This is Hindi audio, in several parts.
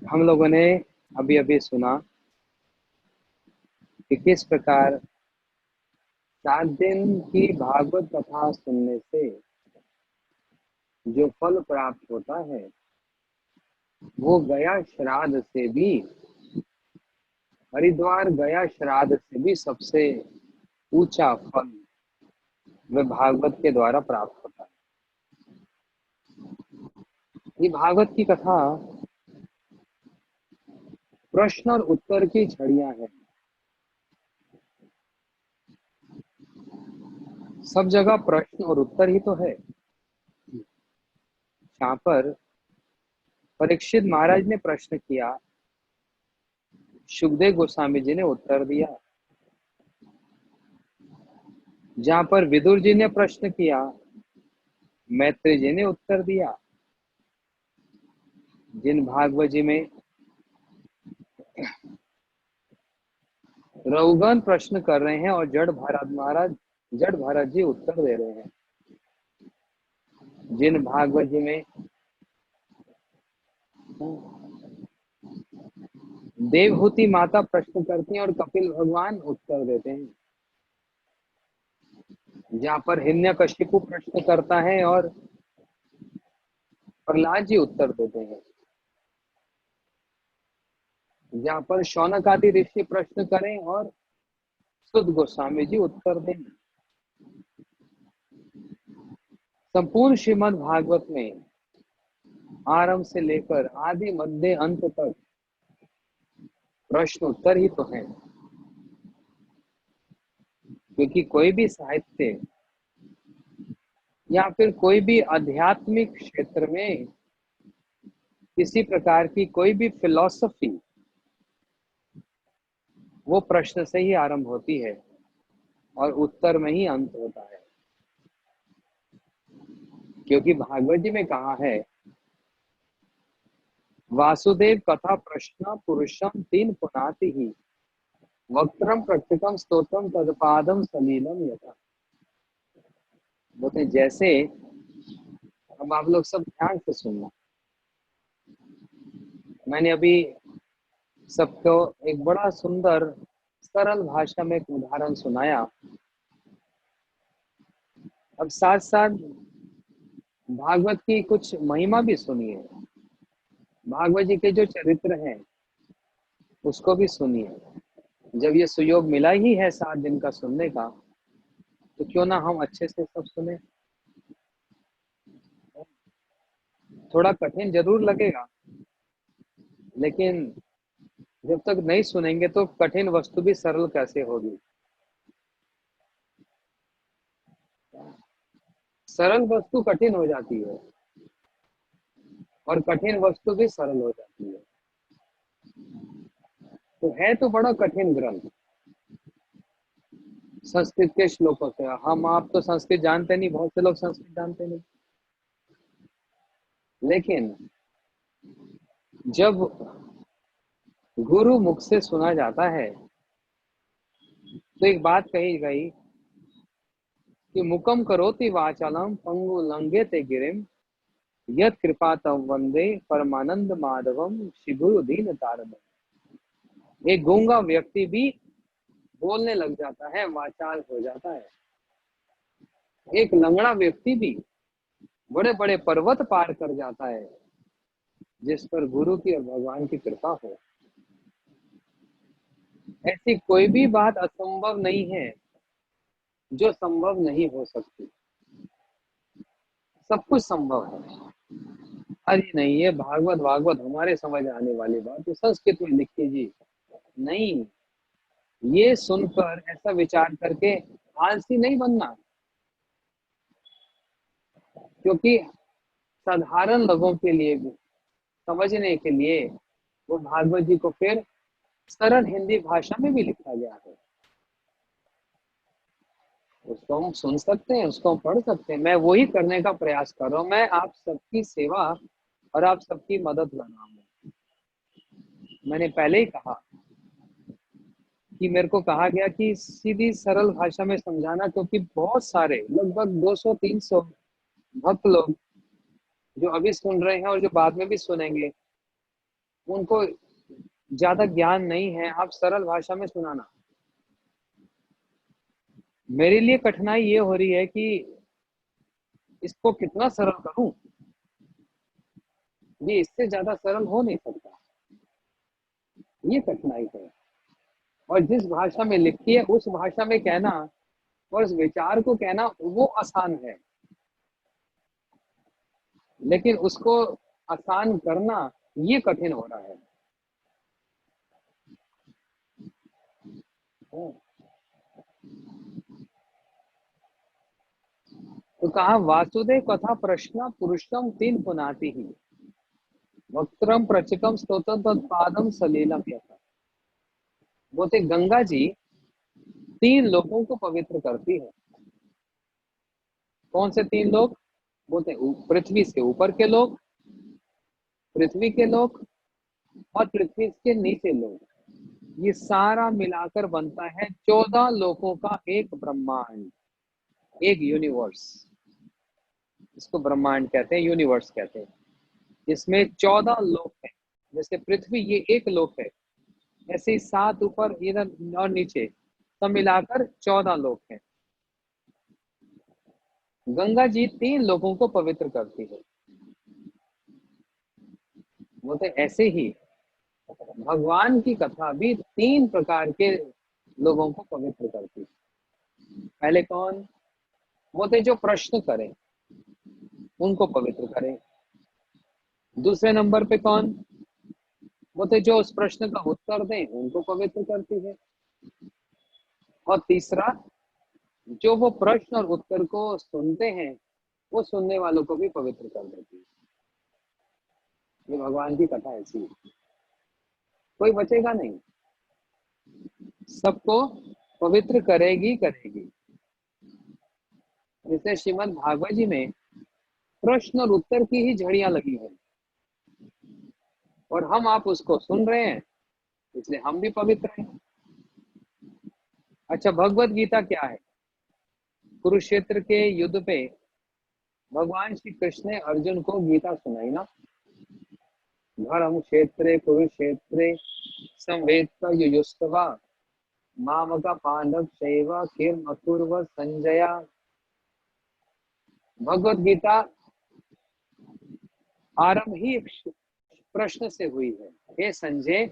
हम लोगों ने अभी अभी सुना कि किस प्रकार 7 दिन की भागवत कथा सुनने से जो फल प्राप्त होता है वो गया श्राद्ध से भी, हरिद्वार गया श्राद्ध से भी सबसे ऊंचा फल वह भागवत के द्वारा प्राप्त होता है। ये भागवत की कथा प्रश्न और उत्तर की छड़ियां हैं। सब जगह प्रश्न और उत्तर ही तो है। यहाँ पर परीक्षित महाराज ने प्रश्न किया, सुखदेव गोस्वामी जी ने उत्तर दिया। जहाँ पर विदुर जी ने प्रश्न किया, मैत्री जी ने उत्तर दिया। जिन भागवत जी में रघुगण प्रश्न कर रहे हैं और जड़ भरत जी उत्तर दे रहे हैं। जिन भागवत जी में देवहूति माता प्रश्न करती हैं और कपिल भगवान उत्तर देते हैं। जहाँ पर हिरण्यकशिपु प्रश्न करता है और प्रहलाद जी उत्तर देते हैं। जहाँ पर शौनक आदि ऋषि प्रश्न करें और सुध गोस्वामी जी उत्तर दें। संपूर्ण श्रीमद् भागवत में आरंभ से लेकर आदि मध्य अंत तक प्रश्न उत्तर ही तो है। क्योंकि कोई भी साहित्य या फिर कोई भी आध्यात्मिक क्षेत्र में किसी प्रकार की कोई भी फिलॉसफी वो प्रश्न से ही आरंभ होती है और उत्तर में ही अंत होता है। क्योंकि भागवत जी में कहा है, वासुदेव कथा प्रश्न पुरुषम तीन पुनाति ही वक्त्रम प्रकृतम स्तोत्रम तदपादम सलीलम यथा। बोलते जैसे, अब आप लोग सब ध्यान से सुनना। मैंने अभी सबको एक बड़ा सुंदर सरल भाषा में एक उदाहरण सुनाया। अब साथ साथ भागवत की कुछ महिमा भी सुनिए। भागवत जी के जो चरित्र हैं उसको भी सुनिए। जब ये सुयोग मिला ही है 7 दिन का सुनने का, तो क्यों ना हम अच्छे से सब सुने। थोड़ा कठिन जरूर लगेगा, लेकिन जब तक नहीं सुनेंगे तो कठिन वस्तु भी सरल कैसे होगी। सरल वस्तु कठिन हो जाती है और कठिन वस्तु भी सरल हो जाती है। तो है तो बड़ा कठिन ग्रंथ। संस्कृत के श्लोकों से हम आप तो संस्कृत जानते नहीं, बहुत से लोग संस्कृत जानते नहीं। लेकिन जब गुरु मुख से सुना जाता है तो एक बात कही गई कि मुकम करोति वाचालम पंगु लंघेते गिरिम यत कृपा तम वंदे परमानंद माधवम शिभु दीन तारम। एक गूंगा व्यक्ति भी बोलने लग जाता है, वाचाल हो जाता है। एक लंगड़ा व्यक्ति भी बड़े बड़े पर्वत पार कर जाता है, जिस पर गुरु की और भगवान की कृपा हो। ऐसी कोई भी बात असंभव नहीं है जो संभव नहीं हो सकती। सब कुछ संभव है। अरे नहीं, ये भागवत भागवत हमारे समझ आने वाली बात तो संस्कृत में लिख कीजिए। नहीं, ये सुनकर ऐसा विचार करके आलसी नहीं बनना। क्योंकि साधारण लोगों के लिए भी समझने के लिए वो भागवत जी को फिर सरल हिंदी भाषा में भी लिखा गया है। उसको हम सुन सकते हैं, उसको हम पढ़ सकते हैं। मैं वही करने का प्रयास कर रहा हूँ। मैं आप सबकी सेवा और आप सबकी मदद कर रहा हूँ। मैंने पहले ही कहा कि मेरे को कहा गया कि सीधी सरल भाषा में समझाना, क्योंकि बहुत सारे लगभग 200-300 भक्त लोग जो अभी सुन रहे हैं और जो बाद में भी सुनेंगे, उनको ज्यादा ज्ञान नहीं है, आप सरल भाषा में सुनाना। मेरे लिए कठिनाई ये हो रही है कि इसको कितना सरल करूं, ये इससे ज्यादा सरल हो नहीं सकता, ये कठिनाई है। और जिस भाषा में लिखी है उस भाषा में कहना और उस विचार को कहना वो आसान है, लेकिन उसको आसान करना ये कठिन हो रहा है। तो कहा वासुदेव कथा प्रश्न पुरुषम तीन पुनाति ही वक्त्रम प्रचिकम स्तोत्रम तत्पादम सलीलम यथा। बोलते गंगा जी तीन लोगों को पवित्र करती है। कौन से तीन लोग? बोलते पृथ्वी से ऊपर के लोग, पृथ्वी के लोग और पृथ्वी के नीचे लोग, ये सारा मिलाकर बनता है 14 लोगों का एक ब्रह्मांड, एक यूनिवर्स। इसको ब्रह्मांड कहते हैं, यूनिवर्स कहते हैं। इसमें 14 लोक हैं। जैसे पृथ्वी ये एक लोक है, ऐसे ही 7 ऊपर इधर और नीचे सब मिलाकर 14 लोक हैं। गंगा जी तीन लोगों को पवित्र करती है। बोलते ऐसे ही भगवान की कथा भी तीन प्रकार के लोगों को पवित्र करती है। पहले कौन? बोलते जो प्रश्न करें उनको पवित्र करें। दूसरे नंबर पे कौन? बोलते जो उस प्रश्न का उत्तर दें उनको पवित्र करती है। और तीसरा, जो वो प्रश्न और उत्तर को सुनते हैं वो सुनने वालों को भी पवित्र कर देती है। ये भगवान की कथा ऐसी है, कोई बचेगा नहीं, सबको पवित्र करेगी करेगी। जैसे श्रीमद् भागवत जी में प्रश्न और उत्तर की ही झड़ियां लगी है और हम आप उसको सुन रहे हैं, इसलिए हम भी पवित्र हैं। अच्छा, भगवत गीता क्या है? कुरुक्षेत्र के युद्ध पे भगवान श्री कृष्ण ने अर्जुन को गीता सुनाई ना। धर्म क्षेत्रे कुरुक्षेत्रे संवेद युयुस्तवा मामका पांडव शैव किम अपूर्व संजया। भगवत गीता आरंभ ही एक प्रश्न से हुई है। हे संजय,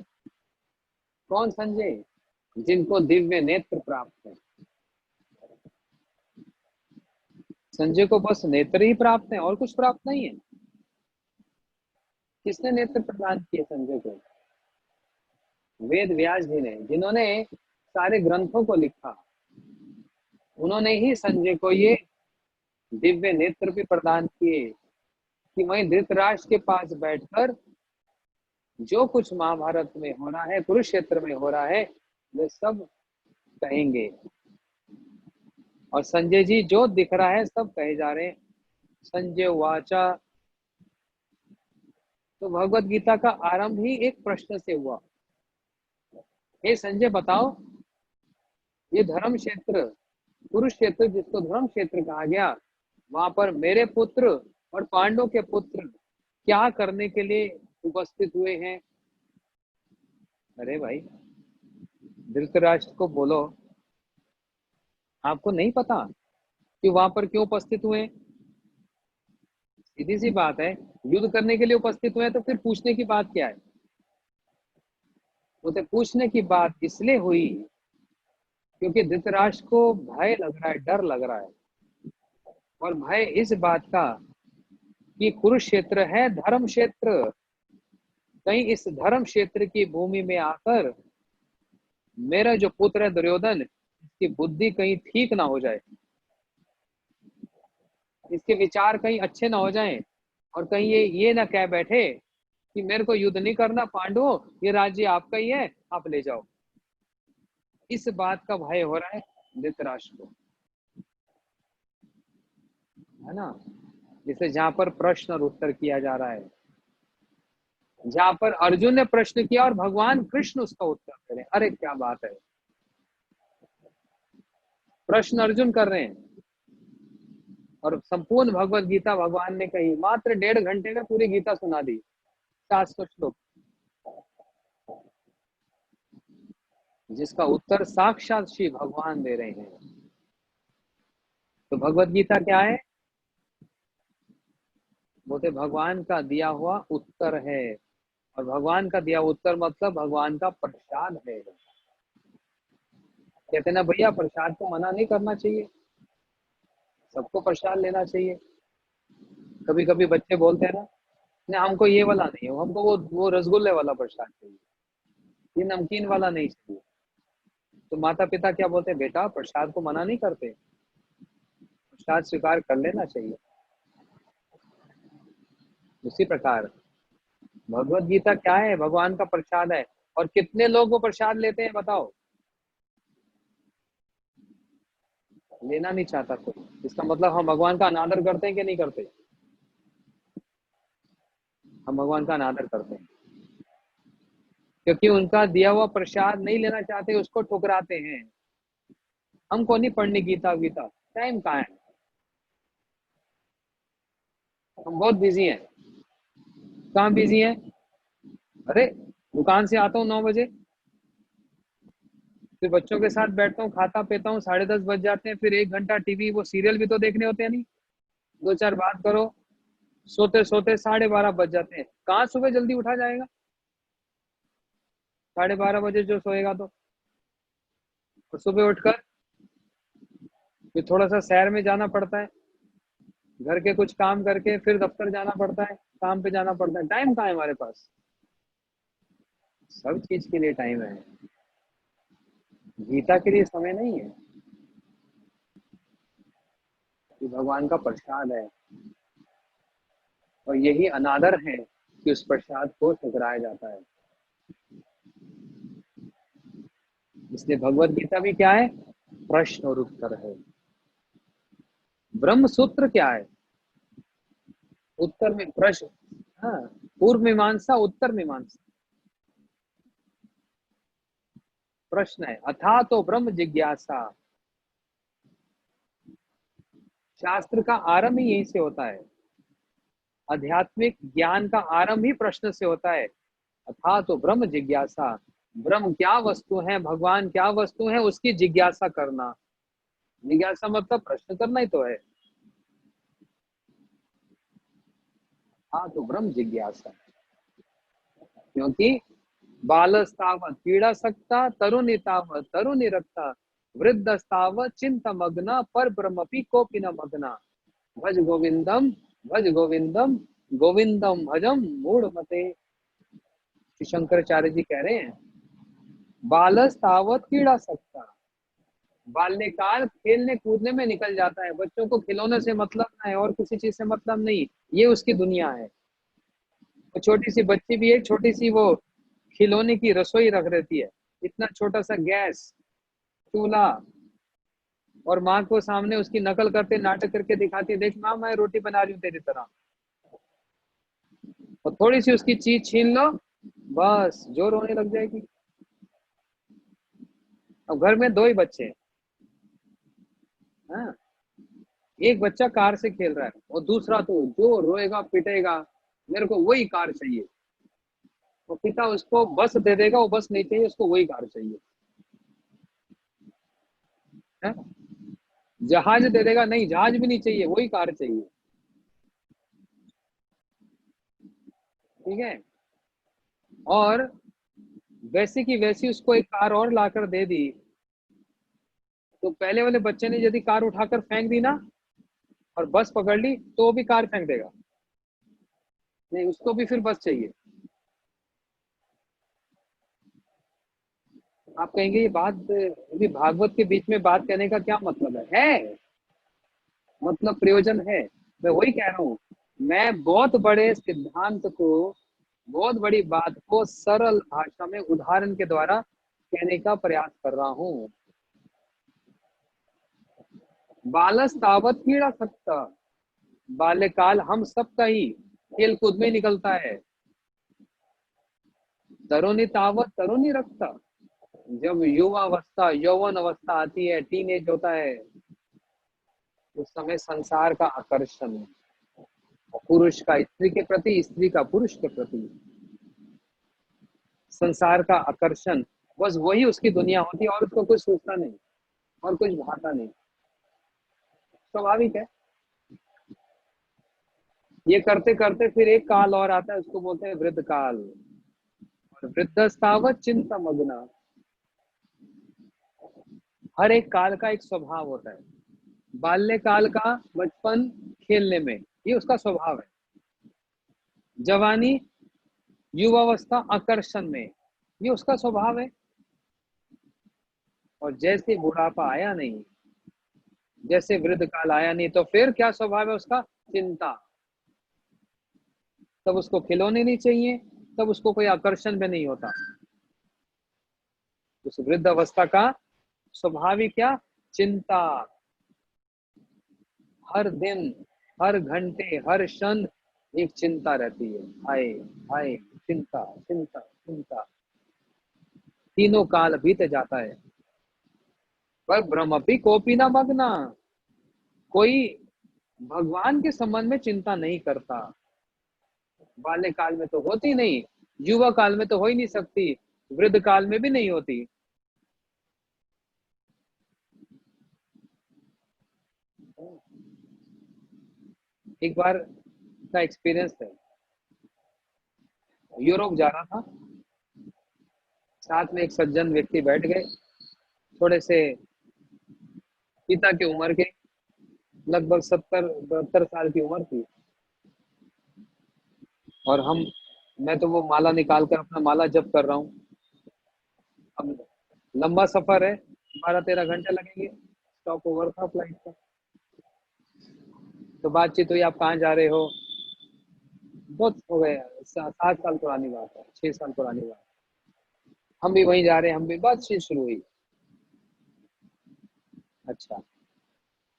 कौन संजय? जिनको दिव्य नेत्र प्राप्त है। संजय को बस नेत्र ही प्राप्त है और कुछ प्राप्त नहीं है। किसने नेत्र प्रदान किए संजय को? वेद व्यास जी ने, जिन्होंने सारे ग्रंथों को लिखा, उन्होंने ही संजय को ये दिव्य नेत्र भी प्रदान किए कि वहीं धृतराष्ट्र के पास बैठकर जो कुछ महाभारत में हो रहा है, कुरुक्षेत्र में हो रहा है, वे सब कहेंगे। और संजय जी जो दिख रहा है सब कहे जा रहे हैं। संजय वाचा। तो भगवत गीता का आरंभ ही एक प्रश्न से हुआ। हे संजय बताओ, ये धर्म क्षेत्र कुरुक्षेत्र, जिसको धर्म क्षेत्र कहा गया, वहां पर मेरे पुत्र और पांडवों के पुत्र क्या करने के लिए उपस्थित हुए हैं? अरे भाई, धृतराष्ट्र को बोलो, आपको नहीं पता कि वहां पर क्यों उपस्थित हुए? सीधी सी बात है, युद्ध करने के लिए उपस्थित हुए तो फिर पूछने की बात क्या है? तो पूछने की बात इसलिए हुई क्योंकि धृतराष्ट्र को भय लग रहा है, डर लग रहा है। और भय इस बात का कि कुरुक्षेत्र है धर्म क्षेत्र, कहीं इस धर्म क्षेत्र की भूमि में आकर मेरा जो पुत्र है दुर्योधन, इसकी बुद्धि कहीं ठीक ना हो जाए, इसके विचार कहीं अच्छे ना हो जाएं, और कहीं ये ना कह बैठे कि मेरे को युद्ध नहीं करना पांडवों, ये राज्य आपका ही है, आप ले जाओ। इस बात का भय हो रहा है धृतराष्ट्र को, है ना। जैसे जहां पर प्रश्न और उत्तर किया जा रहा है, जहां पर अर्जुन ने प्रश्न किया और भगवान कृष्ण उसका उत्तर दे रहे हैं। अरे क्या बात है, प्रश्न अर्जुन कर रहे हैं और संपूर्ण भगवत गीता भगवान ने कही। मात्र 1.5 घंटे में पूरी गीता सुना दी, 700 श्लोक। जिसका उत्तर साक्षात श्री भगवान दे रहे हैं। तो भगवत गीता क्या है? बोलते भगवान का दिया हुआ उत्तर है, और भगवान का दिया उत्तर मतलब भगवान का प्रसाद है। कहते ना भैया, प्रसाद को मना नहीं करना चाहिए, सबको प्रसाद लेना चाहिए। कभी कभी बच्चे बोलते हैं ना, नहीं हमको ये वाला नहीं है, हमको वो रसगुल्ले वाला प्रसाद चाहिए, ये नमकीन वाला नहीं चाहिए। तो माता पिता क्या बोलते हैं, बेटा प्रसाद को मना नहीं करते, प्रसाद स्वीकार कर लेना चाहिए। उसी प्रकार भगवत गीता क्या है? भगवान का प्रसाद है। और कितने लोग वो प्रसाद लेते हैं बताओ? लेना नहीं चाहता कोई। इसका मतलब हम भगवान का अनादर करते हैं कि नहीं करते? हम भगवान का अनादर करते हैं, क्योंकि उनका दिया हुआ प्रसाद नहीं लेना चाहते, उसको ठुकराते हैं। हमको नहीं पढ़नी गीता गीता, टाइम कहाँ है, हम बहुत बिजी हैं। कहाँ बिजी हैं? अरे दुकान से आता हूँ 9 बजे, फिर बच्चों के साथ बैठता हूँ, खाता पीता हूँ, 10:30 बज जाते हैं, फिर 1 घंटा टीवी, वो सीरियल भी तो देखने होते हैं नहीं, दो चार बात करो, सोते सोते 12:30 बज जाते हैं। कहाँ सुबह जल्दी उठा जाएगा? 12:30 बजे जो सोएगा तो। और सुबह उठकर फिर थोड़ा सा सैर में जाना पड़ता है, घर के कुछ काम करके फिर दफ्तर जाना पड़ता है, काम पे जाना पड़ता है। टाइम कहाँ है हमारे पास? सब चीज के लिए टाइम है, गीता के लिए समय नहीं है। ये भगवान का प्रसाद है, और यही अनादर है कि उस प्रसाद को ठुकराया जाता है। इसलिए भगवत गीता भी क्या है? प्रश्न और उत्तर है। ब्रह्म सूत्र क्या है? उत्तर में प्रश्न, हाँ, पूर्व मीमांसा उत्तर मीमांसा। प्रश्न है, अथा तो ब्रह्म जिज्ञासा। शास्त्र का आरंभ ही यहीं से होता है, आध्यात्मिक ज्ञान का आरंभ ही प्रश्न से होता है। अथा तो ब्रह्म जिज्ञासा, ब्रह्म क्या वस्तु है, भगवान क्या वस्तु है, उसकी जिज्ञासा करना। जिज्ञासा मतलब प्रश्न करना ही तो है। हाँ तो ब्रह्म जिज्ञासा, क्योंकि बालस्तावत पीड़ासक्ता तरुणीतावत तरुणीरक्ता वृद्धस्तावत चिंतमग्न पर ब्रह्मपि कोपि न मग्ना। भज गोविंदम, भज गोविंदम, गोविंदम भजम मूढ़ मते। श्री शंकराचार्य जी कह रहे हैं, बालस तावत कीड़ा सकता, बाल्यकाल खेलने कूदने में निकल जाता है, बच्चों को खिलौने से मतलब ना है और किसी चीज से मतलब नहीं, ये उसकी दुनिया है। वो छोटी सी बच्ची भी एक छोटी सी वो खिलौने की रसोई रख देती है, इतना छोटा सा गैस चूल्हा, और माँ को सामने उसकी नकल करते नाटक करके दिखाती है, देख माँ मैं रोटी बना रही हूँ तेरी तरह, और थोड़ी सी उसकी चीज छीन लो, बस जोर होने लग जाएगी। अब घर में दो ही बच्चे हैं, हाँ, एक बच्चा कार से खेल रहा है और दूसरा तो जो रोएगा पिटेगा, मेरे को वही कार चाहिए। वो पिता उसको बस दे देगा, वो बस नहीं चाहिए उसको, वही कार चाहिए है। जहाज दे देगा, नहीं जहाज भी नहीं चाहिए, वही कार चाहिए। ठीक है। और वैसे की वैसी उसको एक कार और लाकर दे दी, तो पहले वाले बच्चे ने यदि कार उठाकर फेंक दी ना और बस पकड़ ली, तो वो भी कार फेंक देगा, नहीं उसको भी फिर बस चाहिए। आप कहेंगे ये बात अभी भागवत के बीच में बात करने का क्या मतलब है? मतलब प्रयोजन है। मैं वही कह रहा हूँ, मैं बहुत बड़े सिद्धांत को, बहुत बड़ी बात को सरल भाषा में उदाहरण के द्वारा कहने का प्रयास कर रहा हूँ। बालस तावत कीड़ा सकता, बाल्यकाल हम सबका ही खेल कूद में निकलता है। तरुणी तावत तरुणी रखता, जब युवा अवस्था यौवन अवस्था आती है, टीन एज होता है, उस समय संसार का आकर्षण, पुरुष का स्त्री के प्रति, स्त्री का पुरुष के प्रति, संसार का आकर्षण, बस वही उसकी दुनिया होती है और उसको कुछ सोचता नहीं और कुछ भाता नहीं। स्वाभाविक है। ये करते करते फिर एक काल और आता है, उसको बोलते हैं वृद्ध काल। और वृद्धस्तावत चिंता मग्ना। हर एक काल का एक स्वभाव होता है। बाल्यकाल का बचपन खेलने में, ये उसका स्वभाव है। जवानी युवावस्था आकर्षण में, ये उसका स्वभाव है। और जैसे बुढ़ापा आया नहीं, जैसे वृद्ध काल आया नहीं, तो फिर क्या स्वभाव है उसका? चिंता। तब उसको खिलौने नहीं चाहिए, तब उसको कोई आकर्षण भी नहीं होता। उस वृद्ध अवस्था का स्वभाव ही क्या? चिंता। हर दिन, हर घंटे, हर क्षण एक चिंता रहती है। हाय हाय, चिंता चिंता चिंता। तीनों काल बीत जाता है, पर भ्रमपि कोपी न मग्ना। कोई भगवान के संबंध में चिंता नहीं करता। बाल्य काल में तो होती नहीं, युवा काल में तो हो ही नहीं सकती, वृद्ध काल में भी नहीं होती। एक बार का एक्सपीरियंस है, यूरोप जा रहा था, साथ में एक सज्जन व्यक्ति बैठ गए, थोड़े से पिता की उम्र के, लगभग 70-72 साल की उम्र थी। और मैं तो वो माला निकाल कर अपना माला जप कर रहा हूँ। अब लंबा सफर है, 12-13 घंटे लगेंगे, स्टॉप ओवर था फ्लाइट का। तो बातचीत हुई, आप कहाँ जा रहे हो? बहुत हो गए, 7 साल पुरानी बात है, 6 साल पुरानी बात। हम भी वहीं जा रहे हैं, हम भी, बातचीत शुरू हुई। अच्छा,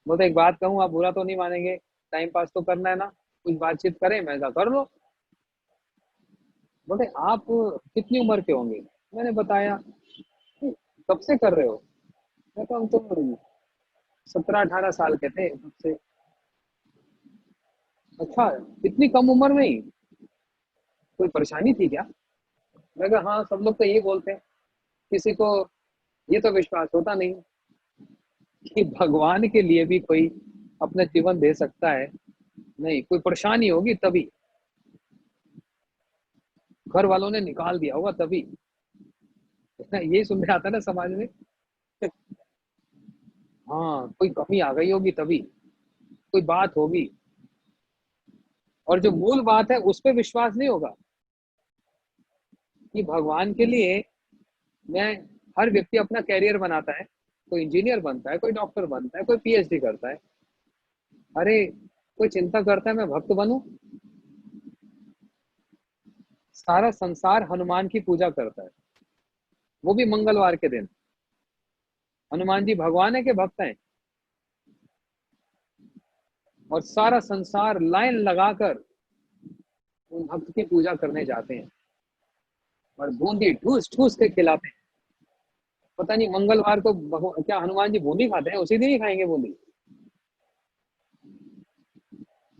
बोलते एक बात कहूँ, आप बुरा तो नहीं मानेंगे, टाइम पास तो करना है ना, कुछ बातचीत करें? मैं कहा कर लो। बोलते आप कितनी उम्र के होंगे? मैंने बताया। कब से कर रहे हो? मैं कहा हम तो 17-18 साल के थे तब से। अच्छा, इतनी कम उम्र में ही? कोई परेशानी थी क्या? मैं कहा हाँ, सब लोग तो यही बोलते हैं, किसी को ये तो विश्वास होता नहीं कि भगवान के लिए भी कोई अपना जीवन दे सकता है। नहीं, कोई परेशानी होगी तभी, घर वालों ने निकाल दिया होगा तभी। यही सुनने आता है ना समाज में। हाँ, कोई कमी आ गई होगी तभी, कोई बात होगी। और जो मूल बात है उस पर विश्वास नहीं होगा कि भगवान के लिए मैं, हर व्यक्ति अपना कैरियर बनाता है, कोई इंजीनियर बनता है, कोई डॉक्टर बनता है, कोई पीएचडी करता है। अरे, कोई चिंता करता है मैं भक्त बनूं? सारा संसार हनुमान की पूजा करता है, वो भी मंगलवार के दिन। हनुमान जी भगवान है के भक्त हैं? और सारा संसार लाइन लगाकर उन भक्त की पूजा करने जाते हैं और बूंदी ठूस ठूस के खिलाते हैं। पता नहीं मंगलवार को क्या हनुमान जी बूंदी खाते हैं? उसी दिन ही खाएंगे बूंदी?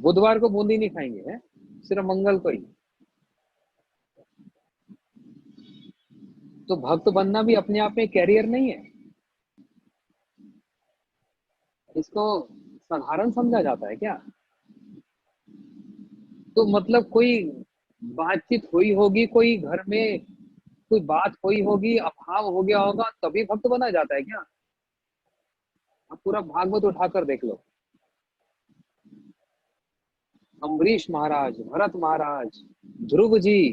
बुधवार को बूंदी नहीं खाएंगे हैं, सिर्फ मंगल को ही। तो भक्त बनना भी अपने आप में कैरियर नहीं है, इसको साधारण समझा जाता है क्या? तो मतलब कोई बातचीत हुई होगी, कोई घर में कोई बात हुई होगी, अभाव हो गया होगा, तभी भक्त बना जाता है क्या? आप पूरा भागवत उठाकर देख लो, अम्बरीश महाराज, भरत महाराज, ध्रुव जी,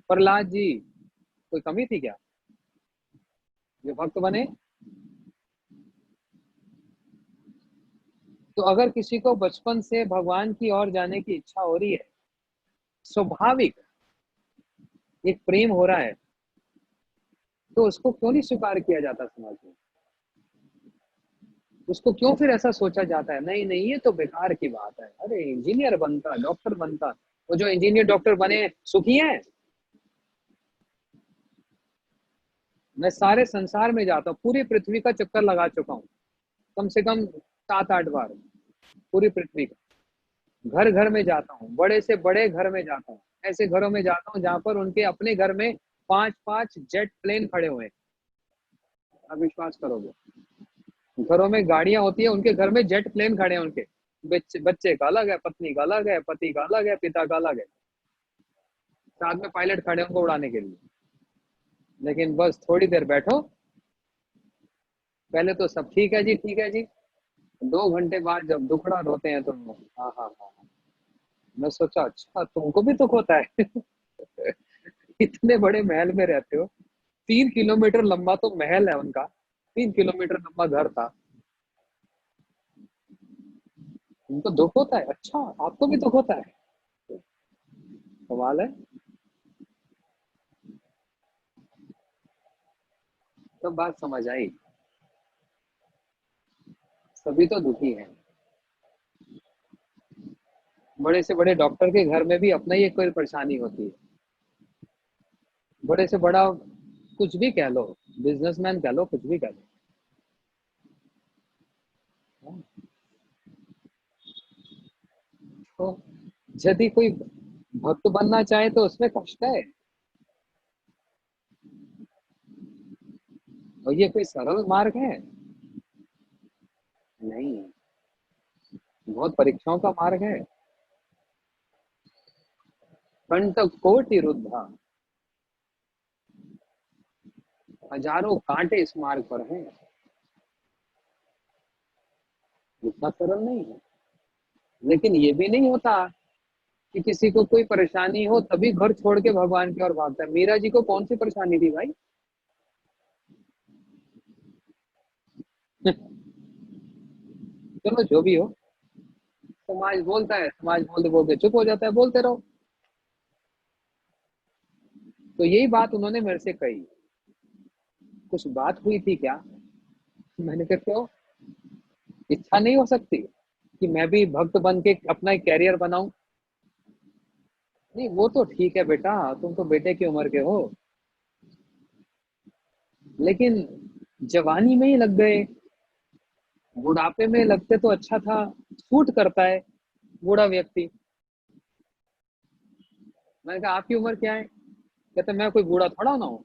प्रहलाद जी, कोई कमी थी क्या जो भक्त बने? तो अगर किसी को बचपन से भगवान की ओर जाने की इच्छा हो रही है, स्वाभाविक एक प्रेम हो रहा है, तो उसको क्यों नहीं स्वीकार किया जाता समाज में? उसको क्यों फिर ऐसा सोचा जाता है, नहीं नहीं ये तो बेकार की बात है, अरे इंजीनियर बनता, डॉक्टर बनता। वो जो इंजीनियर डॉक्टर बने सुखी हैं? मैं सारे संसार में जाता हूँ, पूरी पृथ्वी का चक्कर लगा चुका हूँ, कम से कम 7-8 बार, पूरी पृथ्वी का। घर घर में जाता हूँ, बड़े से बड़े घर में जाता हूँ, ऐसे घरों में जाता हूँ जहां पर उनके अपने घर में 5-5 जेट प्लेन खड़े हुए हैं। आप विश्वास करोगे? घरों में गाड़ियां होती है, उनके घर में जेट प्लेन खड़े हैं उनके। बच्चे बच्चे का अलग है, पत्नी का अलग है, पति का अलग है, पिता का अलग है, साथ में पायलट खड़े हैं उनको उड़ाने के लिए। लेकिन बस थोड़ी देर बैठो, पहले तो सब ठीक है जी, ठीक है जी, 2 घंटे बाद जब दुखड़ा रोते हैं तो हाँ हाँ हाँ, मैं सोचा अच्छा तुमको भी दुख होता है। इतने बड़े महल में रहते हो, 3 किलोमीटर लंबा तो महल है उनका, 3 किलोमीटर लंबा घर था, उनको दुख होता है? अच्छा आपको भी दुख होता है? कमाल है। तब बात समझ आई, सभी तो दुखी हैं। बड़े से बड़े डॉक्टर के घर में भी अपना ही एक कोई परेशानी होती है, बड़े से बड़ा कुछ भी कह लो, बिजनेसमैन कह लो, कुछ भी कह लो। तो यदि कोई भक्त बनना चाहे तो उसमें कष्ट है, और ये कोई सरल मार्ग है? नहीं, बहुत परीक्षाओं का मार्ग है। कंटक कोटि रुद्धा, हजारों कांटे इस मार्ग पर हैं, इतना सरल नहीं है। लेकिन ये भी नहीं होता कि किसी को कोई परेशानी हो तभी घर छोड़ के भगवान की ओर भागता है। मीरा जी को कौन सी परेशानी थी भाई? चलो जो भी हो, समाज बोलता है, समाज बोलते बोलते चुप हो जाता है, बोलते रहो। तो यही बात उन्होंने मेरे से कही, कुछ बात हुई थी क्या? मैंने कहा क्यों, इच्छा नहीं हो सकती कि मैं भी भक्त बन के अपना एक कैरियर बनाऊं? नहीं वो तो ठीक है बेटा, तुम तो बेटे की उम्र के हो, लेकिन जवानी में ही लग गए, बुढ़ापे में लगते तो अच्छा था, सूट करता है बूढ़ा व्यक्ति। मैंने कहा आपकी उम्र क्या है? कहते मैं कोई बूढ़ा थोड़ा ना हूँ।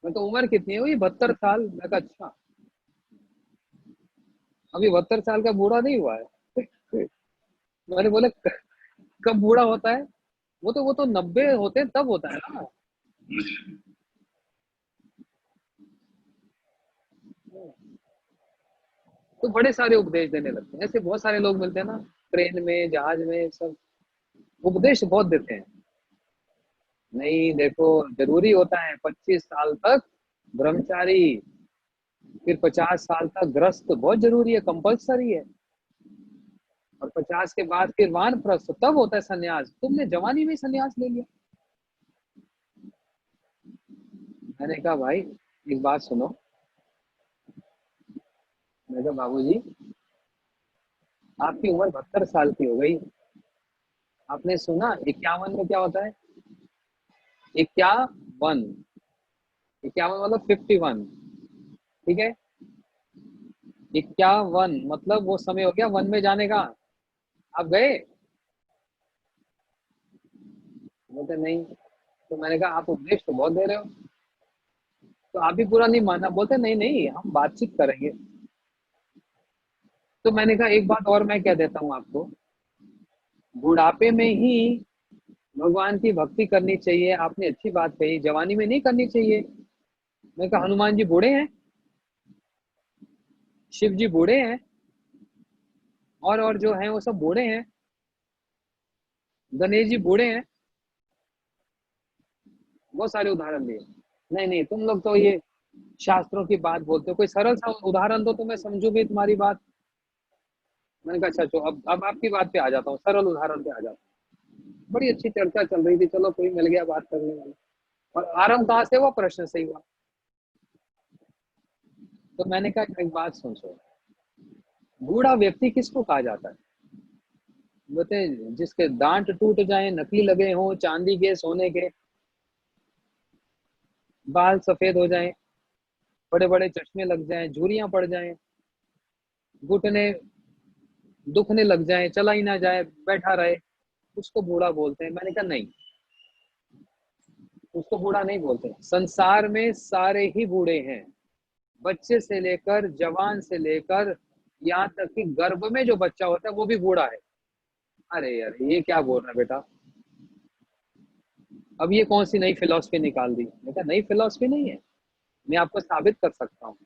मैं तो उम्र कितनी है? वही 72 साल। मैं कहा अच्छा, अभी 72 साल का बूढ़ा नहीं हुआ है। मैंने बोला कब बूढ़ा होता है? वो तो 90 होते हैं तब होता है ना। तो बड़े सारे उपदेश देने लगते हैं, ऐसे बहुत सारे लोग मिलते हैं ना, ट्रेन में, जहाज में, सब उपदेश बहुत देते हैं। नहीं देखो, जरूरी होता है 25 साल तक ब्रह्मचारी, फिर 50 साल तक ग्रस्त, बहुत जरूरी है, कंपल्सरी है। और 50 के बाद फिर वानप्रस्थ, तब होता है सन्यास। तुमने जवानी में ही सन्यास ले लिया। मैंने कहा भाई एक बात सुनो। मैंने कहा बाबूजी, आपकी उम्र 72 साल की हो गई, आपने सुना 51 में क्या होता है? 51, 51 मतलब 51, ठीक है? 51 मतलब वो समय हो गया वन में जाने का। आप गए? बोलते नहीं। तो मैंने कहा आप उपदेश तो बहुत दे रहे हो, तो आप भी पूरा नहीं माना? बोलते नहीं नहीं, हम बातचीत करेंगे। तो मैंने कहा एक बात और मैं कह देता हूँ आपको, बुढ़ापे में ही भगवान की भक्ति करनी चाहिए। आपने अच्छी बात कही, जवानी में नहीं करनी चाहिए। मैं कहा हनुमान जी बूढ़े हैं, शिव जी बूढ़े हैं, और जो हैं वो सब बूढ़े हैं, गणेश जी बूढ़े हैं, बहुत सारे उदाहरण दिए। नहीं नहीं, तुम लोग तो ये शास्त्रों की बात बोलते हो, कोई सरल सा उदाहरण दो तो मैं समझू भी तुम्हारी बात। मैंने कहा अच्छा, तो अब आपकी बात पे आ जाता हूँ, सरल उदाहरण पे आ जाता हूँ। बड़ी अच्छी चर्चा चल रही थी, चलो कोई मिल गया बात करने वाला। और आरंभ कहाँ से हुआ? प्रश्न से ही हुआ। तो मैंने कहा एक बात सोचो, बूढ़ा व्यक्ति किसको कहा जाता है? बोलते हैं जिसके दांत टूट जाए, नकली लगे हों चांदी के सोने के, बाल सफेद हो जाएं, बड़े बड़े चश्मे लग जाएं, झुर्रियां पड़ जाएं, घुटने दुखने लग जाए, चला ही ना जाए, बैठा रहे, उसको बूढ़ा बोलते हैं। मैंने कहा नहीं, उसको बूढ़ा नहीं बोलते। संसार में सारे ही बूढ़े हैं, बच्चे से लेकर, जवान से लेकर, यहाँ तक कि गर्भ में जो बच्चा होता है वो भी बूढ़ा है। अरे यार, ये क्या बोल रहा है बेटा? अब ये कौन सी नई फिलॉसफी निकाल दी? बेटा नई फिलॉसफी नहीं है, मैं आपको साबित कर सकता हूँ।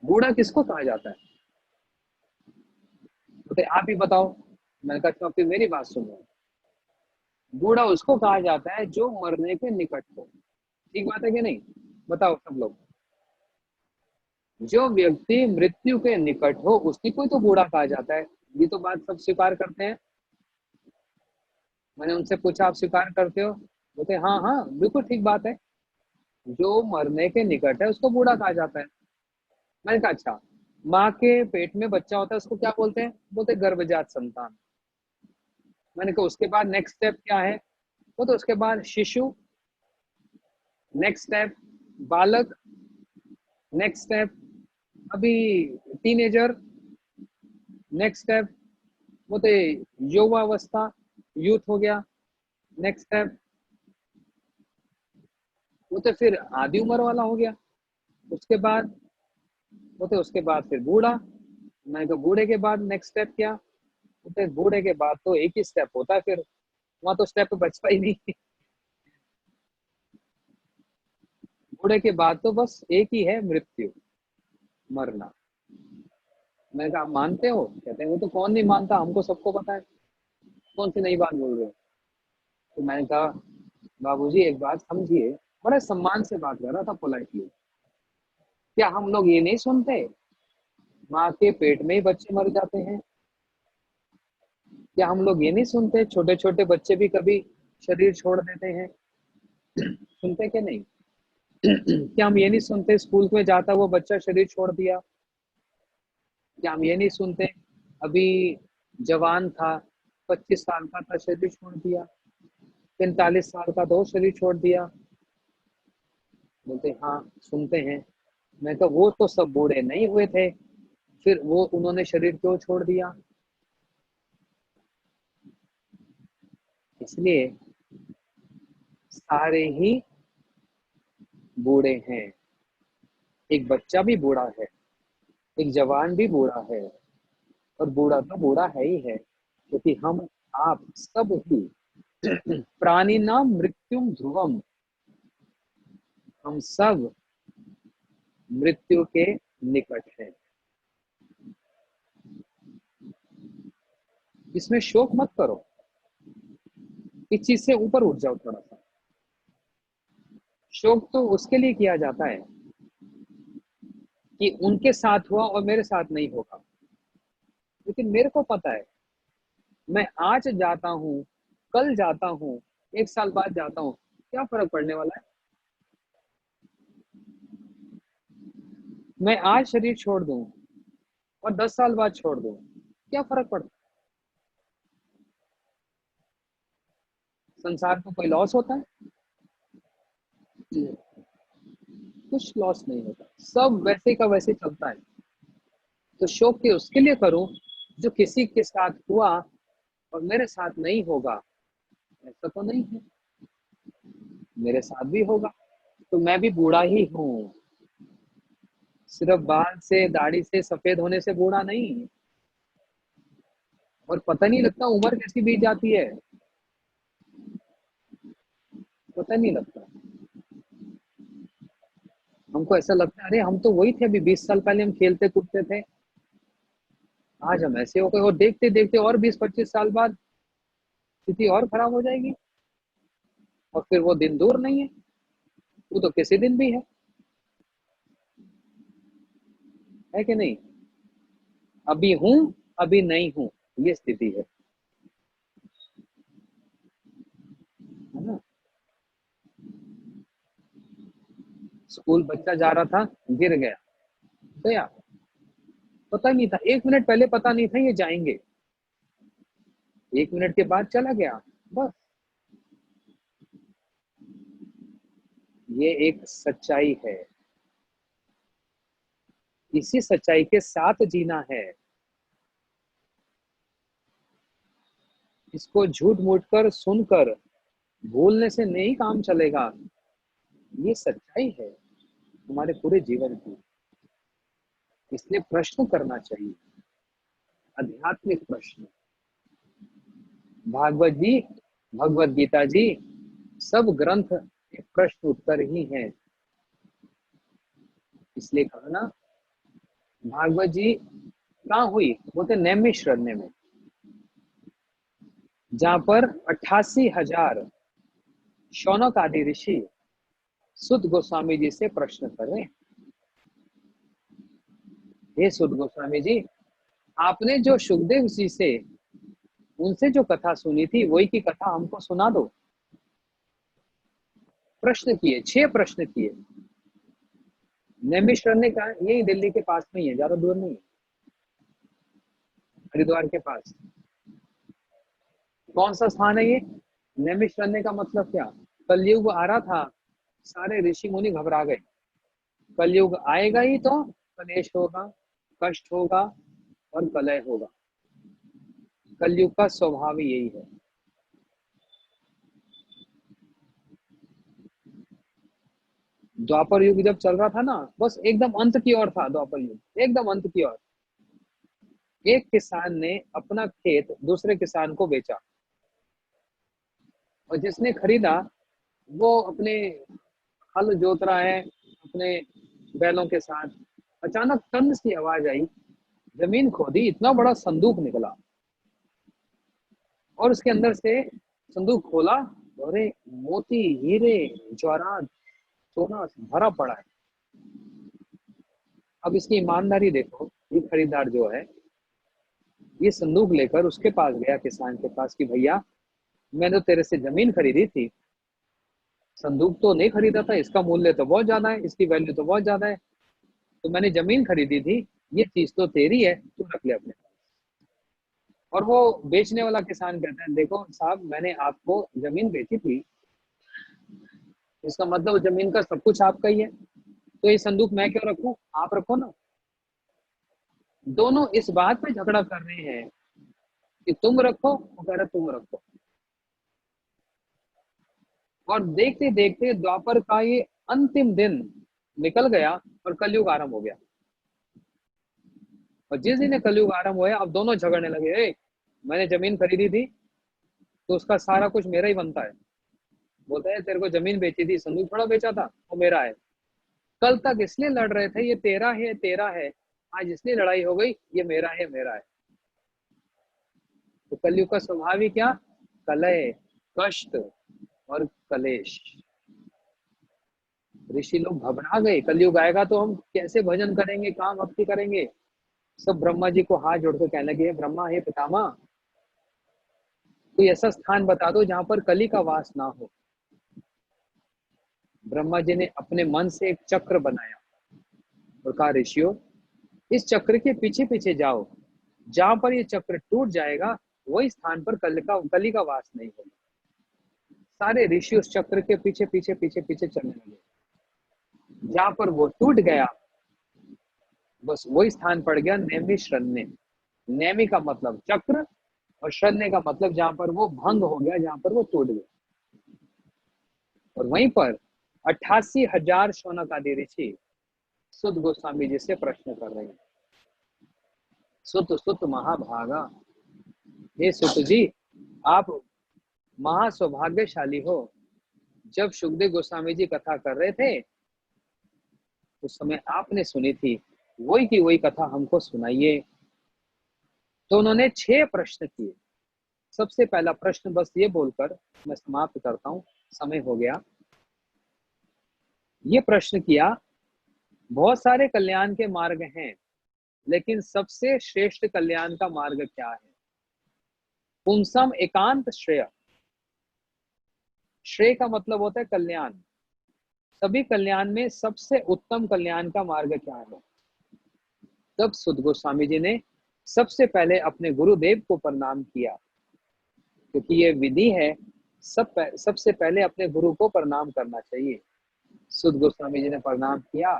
बूढ़ा किसको कहा जाता है? तो आप ही बताओ। मैंने कहा अच्छा, फिर मेरी बात सुनो। बूढ़ा उसको कहा जाता है जो मरने के निकट हो। ठीक बात है कि नहीं? बताओ सब लोग। जो व्यक्ति मृत्यु के निकट हो उसकी कोई तो बूढ़ा कहा जाता है। ये तो बात सब स्वीकार करते हैं। मैंने उनसे पूछा, आप स्वीकार करते हो? बोलते हाँ हाँ, बिल्कुल ठीक बात है। जो मरने के निकट है उसको बूढ़ा कहा जाता है। मैंने कहा अच्छा, माँ के पेट में बच्चा होता है उसको क्या बोलते हैं? बोलते गर्भजात संतान। मैंने कहा उसके बाद नेक्स्ट स्टेप क्या है? वो तो उसके बाद शिशु, नेक्स्ट स्टेप बालक, नेक्स्ट स्टेप अभी टीनेजर, नेक्स्ट स्टेप वो तो युवावस्था, यूथ हो गया, नेक्स्ट स्टेप वो तो फिर आधी उम्र वाला हो गया। उसके बाद वो तो उसके बाद फिर बूढ़ा। मैंने कहा बूढ़े के बाद नेक्स्ट स्टेप क्या? तो बूढ़े के बाद तो एक ही स्टेप होता है, फिर वहां तो स्टेप बचता ही नहीं। बूढ़े के बाद तो बस एक ही है, मृत्यु, मरना। मैंने कहा आप मानते हो? कहते हैं वो तो कौन नहीं मानता, हमको सबको पता है। कौन सी नई बात बोल रहे हो? तो मैंने कहा बाबूजी एक बात समझिए। बड़े सम्मान से बात कर रहा था, पोलाइटली। क्या हम लोग ये नहीं सुनते, माँ के पेट में ही बच्चे मर जाते हैं? क्या हम लोग ये नहीं सुनते, छोटे छोटे बच्चे भी कभी शरीर छोड़ देते हैं? सुनते कि नहीं? क्या हम ये नहीं सुनते, स्कूल में जाता वो बच्चा शरीर छोड़ दिया? क्या हम ये नहीं सुनते, अभी जवान था, 25 साल का था, शरीर छोड़ दिया? 45 साल का तो शरीर छोड़ दिया? बोलते हाँ सुनते हैं। मैं कहा वो तो सब बूढ़े नहीं हुए थे, फिर वो उन्होंने शरीर क्यों छोड़ दिया? इसलिए सारे ही बूढ़े हैं। एक बच्चा भी बूढ़ा है, एक जवान भी बूढ़ा है, और बूढ़ा तो बूढ़ा है ही है, क्योंकि हम आप सब ही प्राणी नाम मृत्युम ध्रुवम, हम सब मृत्यु के निकट हैं। इसमें शोक मत करो, इस चीज से ऊपर उठ जाओ थोड़ा सा। शोक तो उसके लिए किया जाता है कि उनके साथ हुआ और मेरे साथ नहीं होगा। लेकिन मेरे को पता है, मैं आज जाता हूँ, कल जाता हूँ, 1 साल बाद जाता हूँ, क्या फर्क पड़ने वाला है? मैं आज शरीर छोड़ दूं और 10 साल बाद छोड़ दूं, क्या फर्क पड़ता है? संसार को कोई लॉस होता है? कुछ लॉस नहीं होता, सब वैसे का वैसे चलता है। तो शोक के उसके लिए करूं जो किसी के साथ हुआ और मेरे साथ नहीं होगा। ऐसा तो नहीं है, मेरे साथ भी होगा। तो मैं भी बूढ़ा ही हूँ, सिर्फ बाल से दाढ़ी से सफेद होने से बूढ़ा नहीं। और पता नहीं लगता उम्र कैसी बीत जाती है, पता नहीं लगता। हमको ऐसा लगता है अरे हम तो वही थे, अभी 20 साल पहले हम खेलते कूदते थे, आज हम ऐसे हो गए। और देखते देखते और 20-25 साल बाद स्थिति और खराब हो जाएगी, और फिर वो दिन दूर नहीं है, वो तो किसी दिन भी है कि नहीं? अभी हूं, अभी नहीं हूं, ये स्थिति है ना? स्कूल बच्चा जा रहा था, गिर गया, गया, पता नहीं था, 1 मिनट पहले पता नहीं था ये जाएंगे, 1 मिनट के बाद चला गया, बस। ये एक सच्चाई है, इसी सच्चाई के साथ जीना है। इसको झूठ मूठ कर सुनकर भूलने से नहीं काम चलेगा। ये सच्चाई है हमारे पूरे जीवन की। इसलिए प्रश्न करना चाहिए, आध्यात्मिक प्रश्न। भागवत जी, भगवत गीता जी, सब ग्रंथ एक प्रश्न उत्तर ही है। इसलिए कहा ना, भागवत जी कहाँ हुई, बोलते नैमिषारण्य में, जहां पर 88,000 शौनक आदि ऋषि सुत गोस्वामी जी से प्रश्न कर रहे हैं। हे सुत गोस्वामी जी, आपने जो सुखदेव जी से, उनसे जो कथा सुनी थी, वही की कथा हमको सुना दो। प्रश्न किए, 6 प्रश्न किए। नैमिषारण्य का यही दिल्ली के पास में ही है, ज्यादा दूर नहीं है, हरिद्वार के पास। कौन सा स्थान है ये? नैमिषारण्य का मतलब क्या, कलयुग आ रहा था, सारे ऋषि मुनि घबरा गए। कलयुग आएगा ही तो कलेश होगा, कष्ट होगा और कलह होगा। कलयुग का स्वभाव ही यही है। द्वापर युग जब चल रहा था ना, बस एकदम अंत की ओर था द्वापर युग, एकदम अंत की ओर। एक किसान ने अपना खेत दूसरे किसान को बेचा, और जिसने खरीदा वो अपने हल जोत रहा है अपने बैलों के साथ। अचानक टन सी आवाज आई, जमीन खोदी, इतना बड़ा संदूक निकला, और उसके अंदर से संदूक खोला, और मोती, हीरे, जवाहरात, सोना भरा पड़ा है। अब इसकी ईमानदारी देखो, ये खरीदार जो है, ये संदूक लेकर उसके पास गया, किसान के पास, कि भैया मैंने तो तेरे से जमीन खरीदी थी, संदूक तो नहीं खरीदा था, इसका मूल्य तो बहुत ज्यादा है, इसकी वैल्यू तो बहुत ज्यादा है, तो मैंने जमीन खरीदी थी, ये चीज तो तेरी है, तू रख ले अपने पास। और वो बेचने वाला किसान कहता है, देखो साहब, मैंने आपको जमीन बेची थी, इसका मतलब जमीन का सब कुछ आपका ही है, तो ये संदूक मैं क्यों रखूं, आप रखो ना। दोनों इस बात पे झगड़ा कर रहे हैं कि तुम रखो, वो कह रहा तुम रखो। और देखते देखते द्वापर का ये अंतिम दिन निकल गया और कलयुग आरंभ हो गया। और जिस दिन कलयुग आरंभ हुआ, अब दोनों झगड़ने लगे, मैंने जमीन खरीदी थी तो उसका सारा कुछ मेरा ही बनता है। बोलता है, तेरे को जमीन बेची थी, संदूक थोड़ा बेचा था, वो मेरा है। कल तक इसलिए लड़ रहे थे, ये तेरा है तेरा है, आज इसलिए लड़ाई हो गई, ये मेरा है मेरा है। तो कलयुग का स्वभाव ही क्या, कलह, कष्ट और कलेश। ऋषि लोग घबरा गए, कलयुग आएगा तो हम कैसे भजन करेंगे, काम भक्ति करेंगे। सब ब्रह्मा जी को हाथ जोड़कर कहने लगे, ब्रह्मा, हे पितामह, कोई ऐसा स्थान बता दो जहां पर कली का वास ना हो। ब्रह्मा जी ने अपने मन से एक चक्र बनाया और कहा, ऋषियों, इस चक्र के पीछे पीछे जाओ, जहां पर ये चक्र टूट जाएगा वही स्थान पर कली का वास नहीं होगा। सारे ऋषि उस चक्र के पीछे पीछे पीछे पीछे चलने लगे। जहां पर वो टूट गया, बस वही स्थान पड़ गया नैमिषारण्य। नैमि का मतलब चक्र, और शरण्य का मतलब जहां पर वो भंग हो गया, जहां पर वो टूट गया। और वहीं पर 88,000 शौनक आदि ऋषि सुत गोस्वामी जी से प्रश्न कर रहे हैं। सुत सुत महाभागा, हे सुत जी, आप महासौभाग्यशाली हो। जब सुखदेव गोस्वामी जी कथा कर रहे थे, उस समय आपने सुनी थी, वही की वही कथा हमको सुनाइए। तो उन्होंने 6 प्रश्न किए। सबसे पहला प्रश्न, बस ये बोलकर मैं समाप्त करता हूँ, समय हो गया। ये प्रश्न किया, बहुत सारे कल्याण के मार्ग हैं, लेकिन सबसे श्रेष्ठ कल्याण का मार्ग क्या है? पुंसम एकांत श्रेय। श्रेय का मतलब होता है कल्याण। सभी कल्याण में सबसे उत्तम कल्याण का मार्ग क्या है? तब सुत गोस्वामी जी ने सबसे पहले अपने गुरुदेव को प्रणाम किया, क्योंकि ये विधि है, सबसे पहले अपने गुरु को प्रणाम करना चाहिए। सुत गोस्वामी जी ने प्रणाम किया।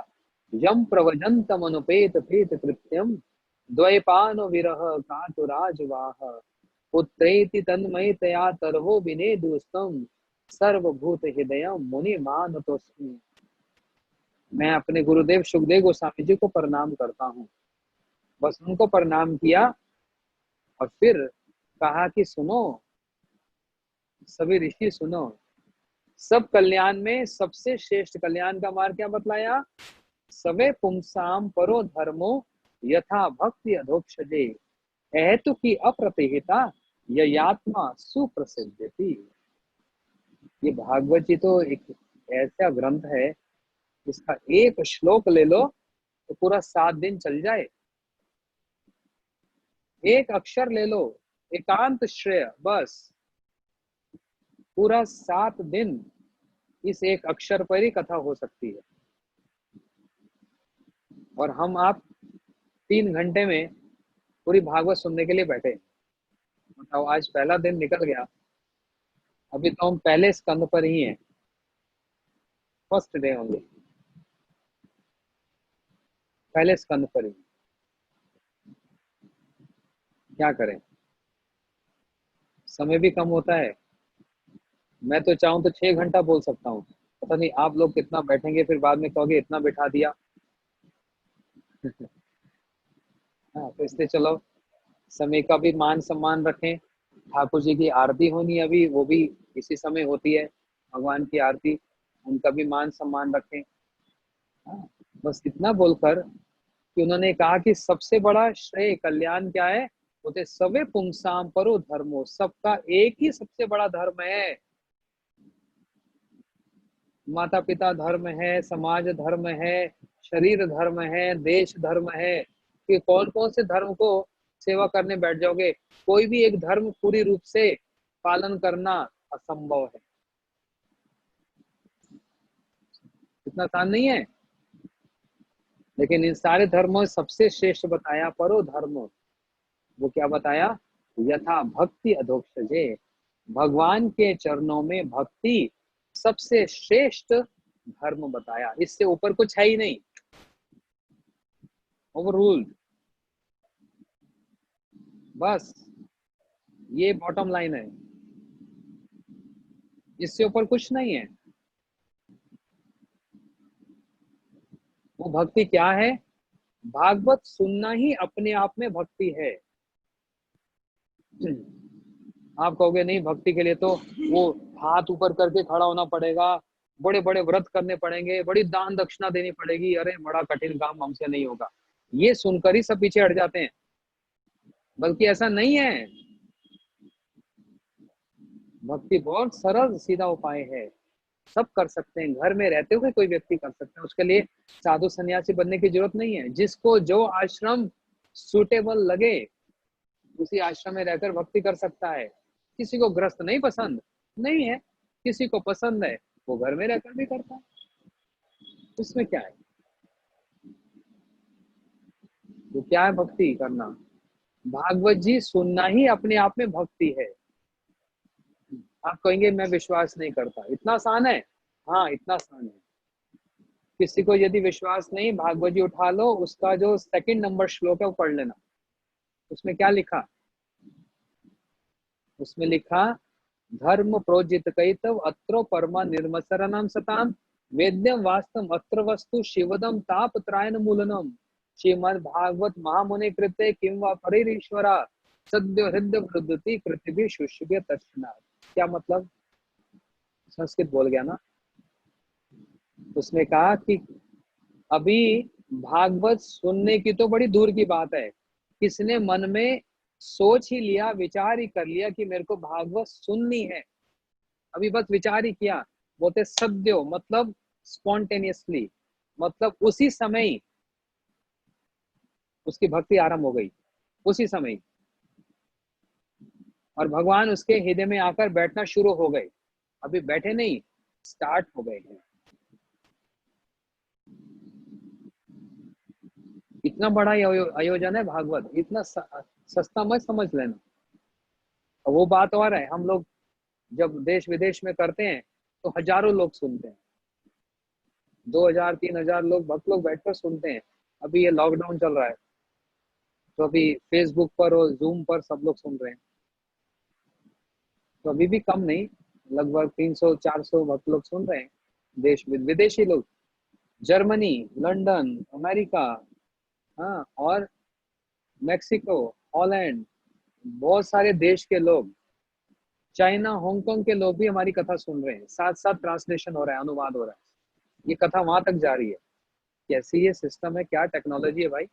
यम प्रवजंतम अनुपेत प्रीत कृत्यम द्वैपान विरह कातुराजवाह पुत्रेति तन्मयतया तरहो विनेदुस्तम सर्वभूत हृदय मुनि मानतोस्मि। मैं अपने गुरुदेव सुखदेव गोस्वामी जी को प्रणाम करता हूँ। बस उनको प्रणाम किया और फिर कहा कि सुनो सभी ऋषि, सुनो, सब कल्याण में सबसे श्रेष्ठ कल्याण का मार्ग क्या बतलाया? सवे पुंसाम परो धर्मो यथा भक्ति अधोक्षजे अहेतु की अप्रतिहिता ययात्मा सुप्रसिद्धि। ये भागवत जी तो एक ऐसा ग्रंथ है, इसका एक श्लोक ले लो तो पूरा 7 दिन चल जाए। एक अक्षर ले लो, एकांत श्रेय, बस पूरा 7 दिन इस एक अक्षर पर ही कथा हो सकती है। और हम आप 3 घंटे में पूरी भागवत सुनने के लिए बैठे। बताओ, आज पहला दिन निकल गया, अभी तो हम पहले स्कंद पर ही हैं, फर्स्ट डे ओनली, पहले स्कंद पर ही। क्या करें, समय भी कम होता है। मैं तो चाहूँ तो 6 घंटा बोल सकता हूँ, पता नहीं आप लोग कितना बैठेंगे, फिर बाद में कहोगे इतना बिठा दिया। हाँ, तो इसलिए चलो समय का भी मान सम्मान रखें। ठाकुर जी की आरती होनी अभी, वो भी इसी समय होती है, भगवान की आरती, उनका भी मान सम्मान रखें। हाँ, बस इतना बोलकर कि उन्होंने कहा कि सबसे बड़ा श्रेय कल्याण क्या है? बोलते सवे पुंसाम परो धर्मो, सबका एक ही सबसे बड़ा धर्म है। माता पिता धर्म है, समाज धर्म है, शरीर धर्म है, देश धर्म है, कि कौन कौन से धर्म को सेवा करने बैठ जाओगे? कोई भी एक धर्म पूरी रूप से पालन करना असंभव है, इतना आसान नहीं है। लेकिन इन सारे धर्मों में सबसे श्रेष्ठ बताया परो धर्म। वो क्या बताया? यथा भक्ति अधोक्षजे, भगवान के चरणों में भक्ति सबसे श्रेष्ठ धर्म बताया। इससे ऊपर कुछ है ही नहीं, ओवर रूल्ड। बस ये बॉटम लाइन है, इससे ऊपर कुछ नहीं है। वो भक्ति क्या है? भागवत सुनना ही अपने आप में भक्ति है। आप कहोगे नहीं, भक्ति के लिए तो वो हाथ ऊपर करके खड़ा होना पड़ेगा, बड़े बड़े व्रत करने पड़ेंगे, बड़ी दान दक्षिणा देनी पड़ेगी, अरे बड़ा कठिन काम, हमसे नहीं होगा। ये सुनकर ही सब पीछे हट जाते हैं, बल्कि ऐसा नहीं है। भक्ति बहुत सरल सीधा उपाय है, सब कर सकते हैं, घर में रहते हुए कोई व्यक्ति कर सकता है। उसके लिए साधु सन्यासी बनने की जरूरत नहीं है। जिसको जो आश्रम सुटेबल लगे उसी आश्रम में रहकर भक्ति कर सकता है। किसी को गृहस्थ नहीं पसंद, नहीं है, किसी को पसंद है, वो घर में रहकर भी करता है, उसमें क्या है? वो क्या है भक्ति करना? भागवत जी सुनना ही अपने आप में भक्ति है। आप कहेंगे मैं विश्वास नहीं करता, इतना आसान है? हाँ, इतना आसान है। किसी को यदि विश्वास नहीं, भागवत जी उठा लो, उसका जो 2nd नंबर श्लोक है वो पढ़ लेना। उसमें क्या लिखा? उसमें लिखा, धर्म प्रोजित कईतव अत्रो परमा निर्मसरणम सताम वेद्यम वास्तव अत्र वस्तु शिवदम ताप त्रायन मूलनम श्रीमद् भागवत महामुनि कृते किम वा परिरीश्वरा सद्यो हृदय वृद्धि कृतिभि शुष्य तर्शनात्। क्या मतलब? संस्कृत बोल गया ना। उसने कहा कि अभी भागवत सुनने की तो बड़ी दूर की बात है, किसने मन में सोच ही लिया, विचार ही कर लिया कि मेरे को भागवत सुननी है, अभी बस विचार ही किया, बोलते सद्यो मतलब स्पॉन्टेनियसली, मतलब उसी समय ही उसकी भक्ति आरंभ हो गई, उसी समय ही। और भगवान उसके हृदय में आकर बैठना शुरू हो गए। अभी बैठे नहीं, स्टार्ट हो गए हैं। इतना बड़ा आयोजन है भागवत, इतना सस्ता मत समझ लेना। और वो बात और है, हम लोग जब देश विदेश में करते हैं तो हजारों लोग सुनते हैं, 2000-3000 लोग भक्त लोग बैठकर सुनते हैं। अभी ये लॉकडाउन चल रहा है तो अभी फेसबुक पर और जूम पर सब लोग सुन रहे हैं, तो अभी भी कम नहीं, लगभग 300-400 भक्त लोग सुन रहे हैं, देश विदेशी लोग। जर्मनी, लंदन, अमेरिका, हाँ, और मेक्सिको, हॉलैंड, बहुत सारे देश के लोग, चाइना, हांगकांग के लोग भी हमारी कथा सुन रहे हैं, साथ साथ ट्रांसलेशन हो रहा है, अनुवाद हो रहा है, ये कथा वहां तक जा रही है। कैसी ये सिस्टम है, क्या टेक्नोलॉजी है भाई।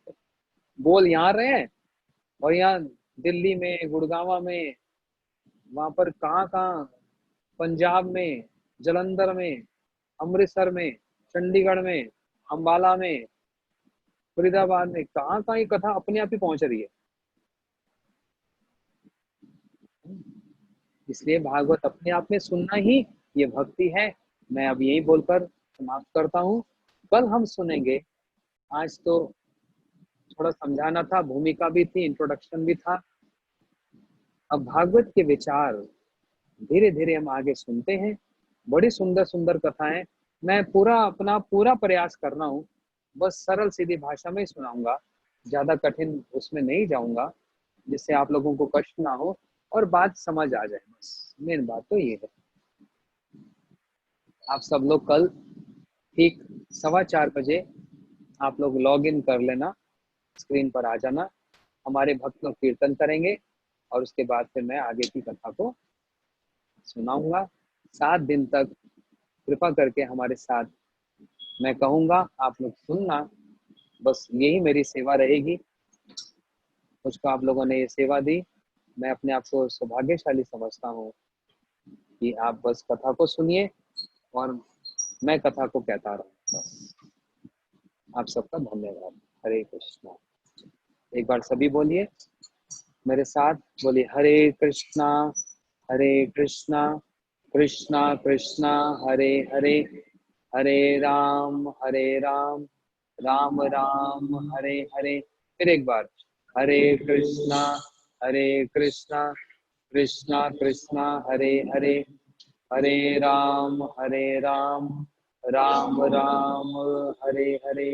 बोल यहाँ रहे हैं और यहाँ दिल्ली में, गुड़गांव में, वहां पर कहाँ कहाँ, पंजाब में, जलंधर में, अमृतसर में, चंडीगढ़ में, अंबाला में, फरीदाबाद में, कहाँ कहाँ ये कथा अपने आप ही पहुंच रही है। इसलिए भागवत अपने आप में सुनना ही ये भक्ति है। मैं अब यही बोलकर समाप्त करता हूँ। कल हम सुनेंगे। आज तो थोड़ा समझाना था, भूमिका भी थी, इंट्रोडक्शन भी था। अब भागवत के विचार धीरे धीरे हम आगे सुनते हैं। बड़ी सुंदर सुंदर कथाएं। मैं अपना पूरा प्रयास कर रहा हूँ, बस सरल सीधी भाषा में ही सुनाऊंगा, ज्यादा कठिन उसमें नहीं जाऊंगा, जिससे आप लोगों को कष्ट ना हो और बात समझ आ जाए। बस मेन बात तो ये है। आप सब लोग कल ठीक 4:15 बजे आप लोग लॉग इन कर लेना, स्क्रीन पर आ जाना। हमारे भक्त लोग कीर्तन करेंगे और उसके बाद फिर मैं आगे की कथा को सुनाऊंगा। 7 दिन तक कृपा करके हमारे साथ, मैं कहूँगा आप लोग सुनना, बस यही मेरी सेवा रहेगी। मुझको आप लोगों ने ये सेवा दी, मैं अपने आप को सौभाग्यशाली समझता हूँ कि आप बस कथा को सुनिए और मैं कथा को कहता रहूँ। बस आप सबका धन्यवाद। हरे कृष्णा। एक बार सभी बोलिए मेरे साथ, बोलिए हरे कृष्णा कृष्णा कृष्णा हरे हरे, हरे राम राम राम हरे हरे। फिर एक बार, हरे कृष्णा कृष्णा कृष्णा हरे हरे, हरे राम राम राम हरे हरे।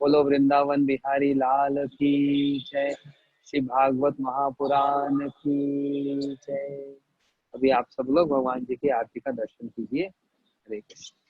बोलो वृंदावन बिहारी लाल की जय। श्री भागवत महापुराण की जय। अभी आप सब लोग भगवान जी की आरती का दर्शन कीजिए। हरे कृष्ण।